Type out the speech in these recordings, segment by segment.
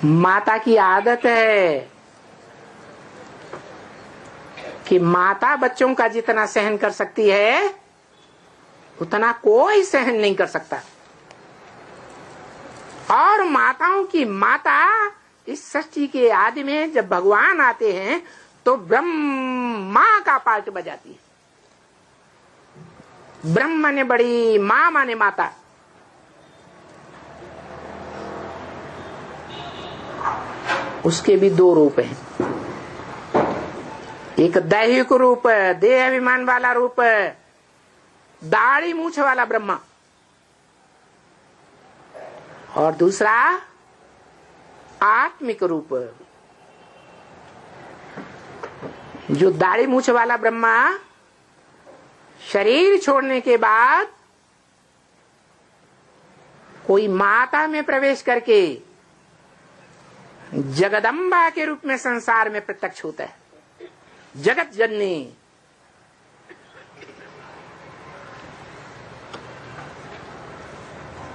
माता की आदत है कि माता बच्चों का जितना सहन कर सकती है उतना कोई सहन नहीं कर सकता। और माताओं की माता इस सृष्टि के आदि में जब भगवान आते हैं तो ब्रह्मा का पार्ट बजाती है। ब्रह्म माने बड़ी, मां माने माता। उसके भी दो रूप हैं, एक दैहिक रूप, देह अभिमान वाला रूप, दाढ़ी मूछ वाला ब्रह्मा, और दूसरा आत्मिक रूप। जो दाढ़ी मूछ वाला ब्रह्मा शरीर छोड़ने के बाद कोई माता में प्रवेश करके जगदम्बा के रूप में संसार में प्रत्यक्ष होता है, जगत जननी।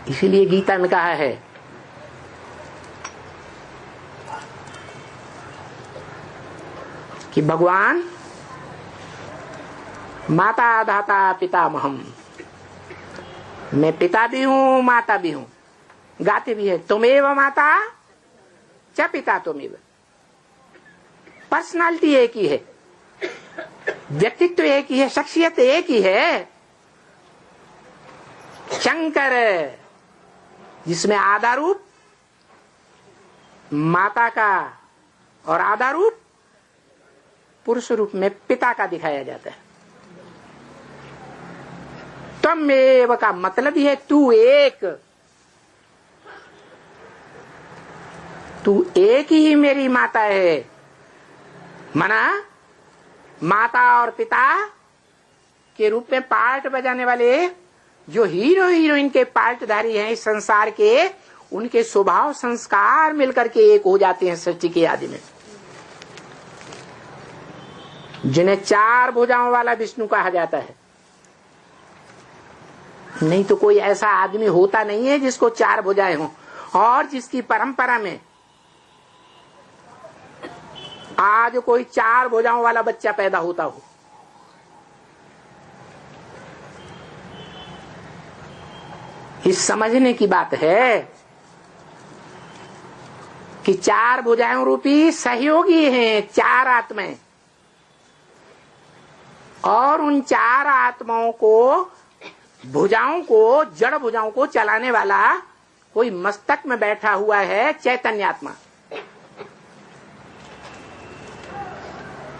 इसीलिए गीता में कहा है कि भगवान माता धाता पितामहम, मैं पिता भी हूं माता भी हूं। गाते भी है तुमेव माता च पिता तुमेव। पर्सनालिटी एक ही है, व्यक्तित्व एक ही है, शख्सियत एक ही है। शंकर जिसमें आधा रूप माता का और आधा रूप पुरुष रूप में पिता का दिखाया जाता है। त्वमेव का मतलब ही है तू एक, तू एक ही मेरी माता है। माना माता और पिता के रूप में पार्ट बजाने वाले जो हीरो हीरोइन के पार्टधारी हैं इस संसार के, उनके स्वभाव संस्कार मिलकर के एक हो जाते हैं सृष्टि के आदि में, जिन्हें चार भुजाओं वाला विष्णु कहा जाता है। नहीं तो कोई ऐसा आदमी होता नहीं है जिसको चार भुजाएं हों और जिसकी परंपरा में आज कोई चार भुजाओं वाला बच्चा पैदा होता हो। इस समझने की बात है कि चार भुजाओं रूपी सहयोगी हैं चार आत्माएं, और उन चार आत्माओं को, भुजाओं को, जड़ भुजाओं को चलाने वाला कोई मस्तक में बैठा हुआ है चैतन्य आत्मा,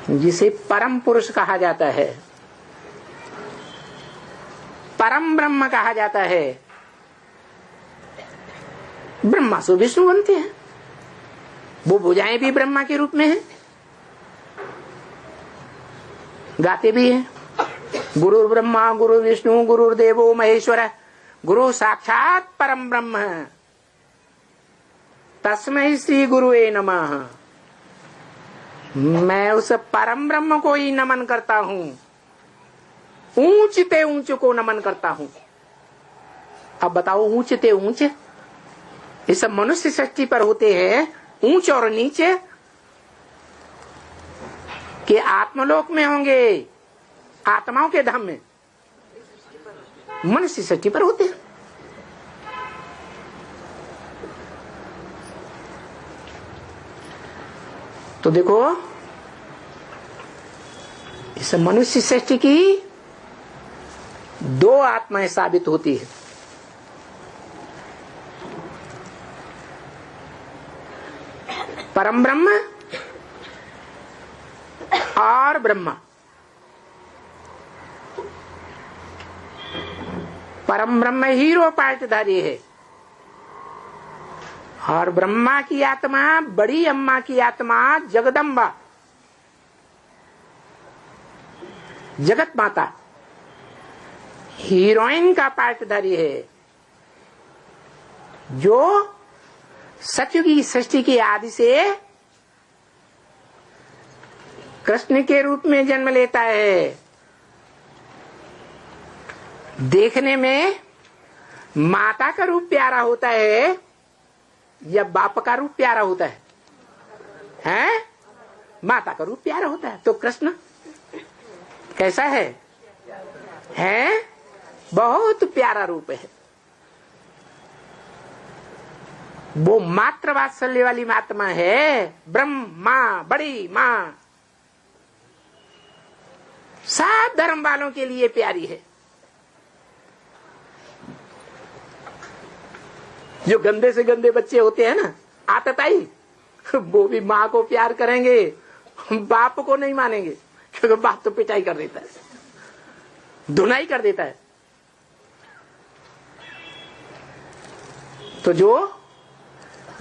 जिसे परम पुरुष कहा जाता है, परम ब्रह्म कहा जाता है। ब्रह्मा से विष्णु बनते हैं, वो भुजाएं भी ब्रह्मा के रूप में हैं। गाते भी हैं गुरु ब्रह्मा गुरु विष्णु गुरुर्देवो महेश्वर गुरु साक्षात परम ब्रह्म तस्मै श्री गुरुवे नमः। मैं उस परम ब्रह्म को ही नमन करता हूं, ऊंचते ऊंच को नमन करता हूं। अब बताओ ऊंचते ऊंच इस मनुष्य सृष्टि पर होते हैं ऊंच और नीचे के आत्मलोक में होंगे, आत्माओं के धाम में, मनुष्य सृष्टि पर होते हैं। तो देखो इस मनुष्य सृष्टि की दो आत्माएं साबित होती है। परम ब्रह्म और ब्रह्मा। परम ब्रह्म हीरो पार्टधारी है और ब्रह्मा की आत्मा, बड़ी अम्मा की आत्मा जगदम्बा, जगत माता, हीरोइन का पार्टधारी है, जो सत्य की सृष्टि की आदि से कृष्ण के रूप में जन्म लेता है। देखने में माता का रूप प्यारा होता है, या बाप का रूप प्यारा होता है? हैं? माता का रूप प्यारा होता है। तो कृष्ण कैसा है? हैं? बहुत प्यारा रूप है। वो मात्र वात्सल्य वाली महात्मा है, ब्रह्म माँ, बड़ी माँ, सब धर्म वालों के लिए प्यारी है। जो गंदे से गंदे बच्चे होते हैं ना, आतताई, वो भी माँ को प्यार करेंगे, बाप को नहीं मानेंगे, क्योंकि बाप तो पिटाई कर देता है, धुनाई कर देता है। तो जो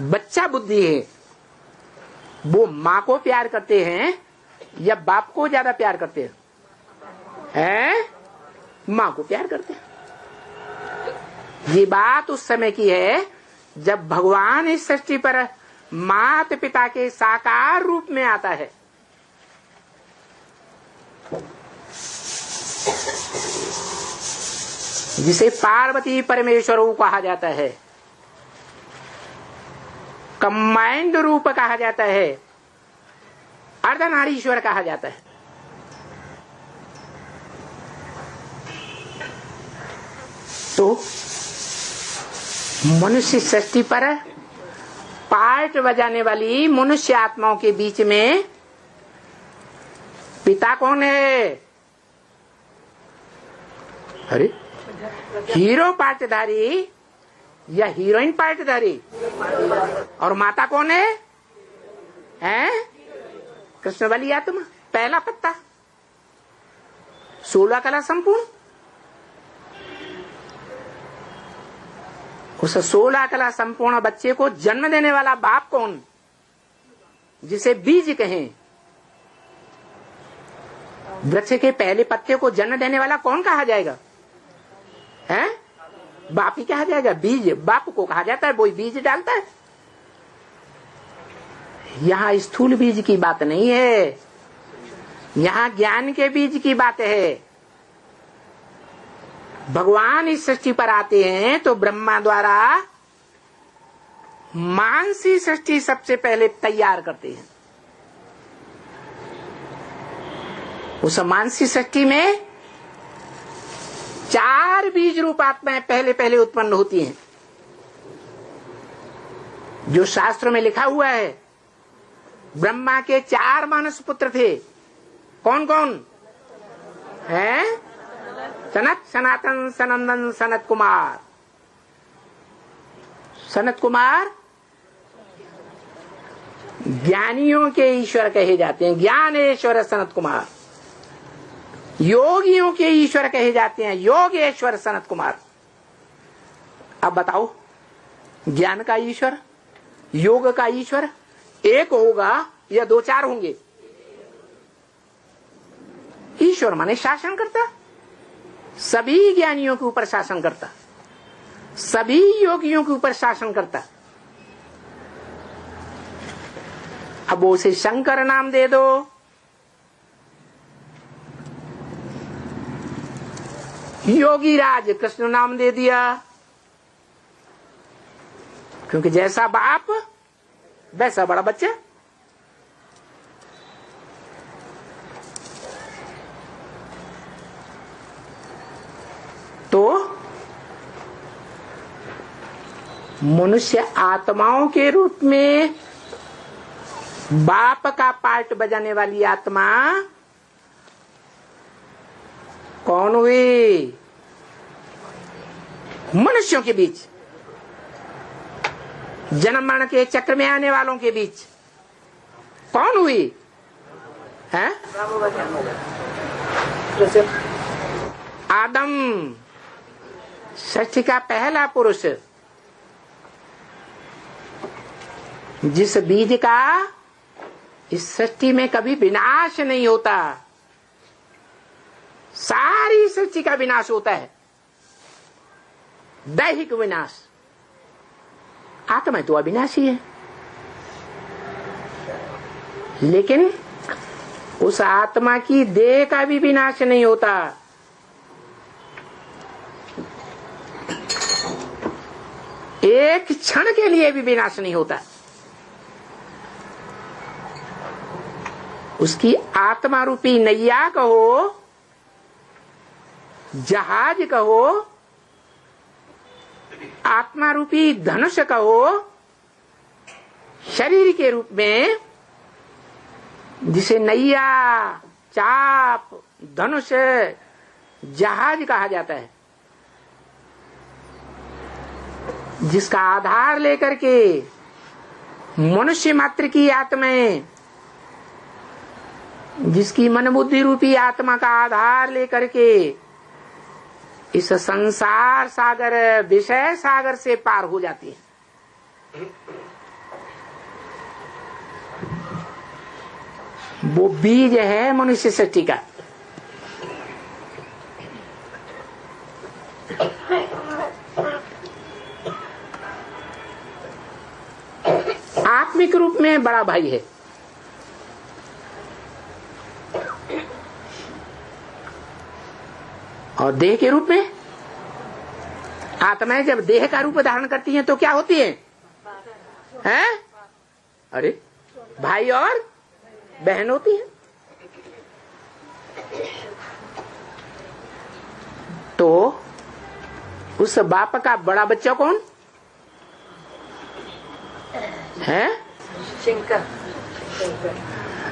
बच्चा बुद्धि है वो माँ को प्यार करते हैं या बाप को ज्यादा प्यार करते हैं? माँ को प्यार करते हैं। ये बात उस समय की है जब भगवान इस सृष्टि पर माता पिता के साकार रूप में आता है। जिसे पार्वती परमेश्वर कहा जाता है, कंबाइंड रूप कहा जाता है, अर्धनारीश्वर कहा जाता है। तो मनुष्य सृष्टि पर पार्ट बजाने वाली मनुष्य आत्माओं के बीच में पिता कौन है? अरे हीरो पार्टधारी या हीरोइन पार्टधारी? और माता कौन है? कृष्ण वाली आत्मा, पहला पत्ता, 16 कला संपूर्ण। उस 16 कला संपूर्ण बच्चे को जन्म देने वाला बाप कौन, जिसे बीज कहें? वृक्ष के पहले पत्ते को जन्म देने वाला कौन कहा जाएगा? बाप ही कहा जाएगा। बीज बाप को कहा जाता है, वो बीज डालता है। यहाँ स्थूल बीज की बात नहीं है, यहाँ ज्ञान के बीज की बात है। भगवान इस सृष्टि पर आते हैं तो ब्रह्मा द्वारा मानसी सृष्टि सबसे पहले तैयार करते हैं। उस मानसी सृष्टि में 4 बीज रूप आत्माएं पहले पहले उत्पन्न होती हैं। जो शास्त्र में लिखा हुआ है, ब्रह्मा के 4 मानस पुत्र थे। कौन कौन है? सनत, सनातन, सनंदन, सनत कुमार। सनत कुमार ज्ञानियों के ईश्वर कहे जाते हैं, ज्ञानेश्वर सनत कुमार। योगियों के ईश्वर कहे जाते हैं, योगेश्वर सनत कुमार। अब बताओ, ज्ञान का ईश्वर, योग का ईश्वर एक होगा या 2-4 होंगे? ईश्वर माने शासन करता, सभी ज्ञानियों के ऊपर शासन करता, सभी योगियों के ऊपर शासन करता। अब उसे शंकर नाम दे दो, योगी राज कृष्ण नाम दे दिया, क्योंकि जैसा बाप वैसा बड़ा बच्चा। तो मनुष्य आत्माओं के रूप में बाप का पार्ट बजाने वाली आत्मा कौन हुई? मनुष्यों के बीच, जन्म मरण के चक्र में आने वालों के बीच कौन हुई? है आदम, सृष्टि का पहला पुरुष, जिस बीज का इस सृष्टि में कभी विनाश नहीं होता। सारी सृष्टि का विनाश होता है, दैहिक विनाश। आत्मा तो अविनाशी है, लेकिन उस आत्मा की देह का भी विनाश नहीं होता। एक क्षण के लिए भी विनाश नहीं होता। उसकी आत्मा रूपी नैया कहो, जहाज कहो, आत्मा रूपी धनुष कहो, शरीर के रूप में जिसे नैया, चाप, धनुष, जहाज कहा जाता है, जिसका आधार लेकर के मनुष्य मात्र की आत्माएं, जिसकी मन बुद्धि रूपी आत्मा का आधार लेकर के इस संसार सागर, विषय सागर से पार हो जाती है, वो बीज है मनुष्य सृष्टि का। आत्मिक रूप में बड़ा भाई है, और देह के रूप में आत्माएं जब देह का रूप धारण करती हैं तो क्या होती हैं? हैं? अरे भाई और बहन होती है। तो उस बाप का बड़ा बच्चा कौन है?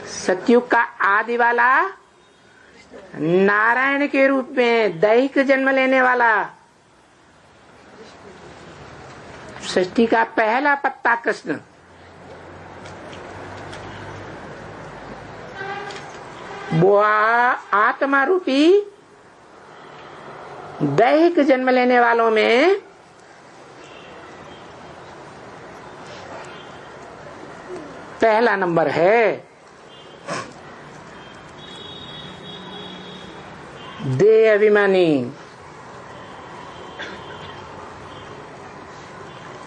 सतयुग का आदि वाला, नारायण के रूप में दैहिक जन्म लेने वाला, सृष्टि का पहला पत्ता कृष्ण। वो आत्मा रूपी दैहिक जन्म लेने वालों में पहला नंबर है। देह अभिमानी,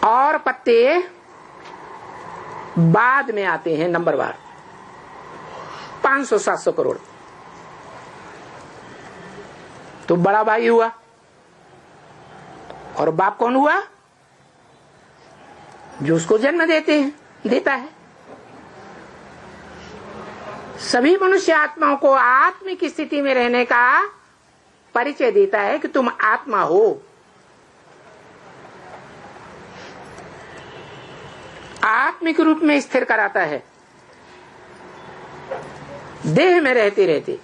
और पत्ते बाद में आते हैं नंबरवार, 500-700 करोड़। तो बड़ा भाई हुआ, और बाप कौन हुआ? जो उसको जन्म देता है। सभी मनुष्य आत्माओं को आत्मिक स्थिति में रहने का परिचय देता है कि तुम आत्मा हो। आत्मिक रूप में स्थिर कराता है, देह में रहते रहते।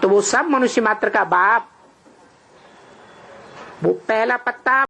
तो वो सब मनुष्य मात्र का बाप, वो पहला पत्ता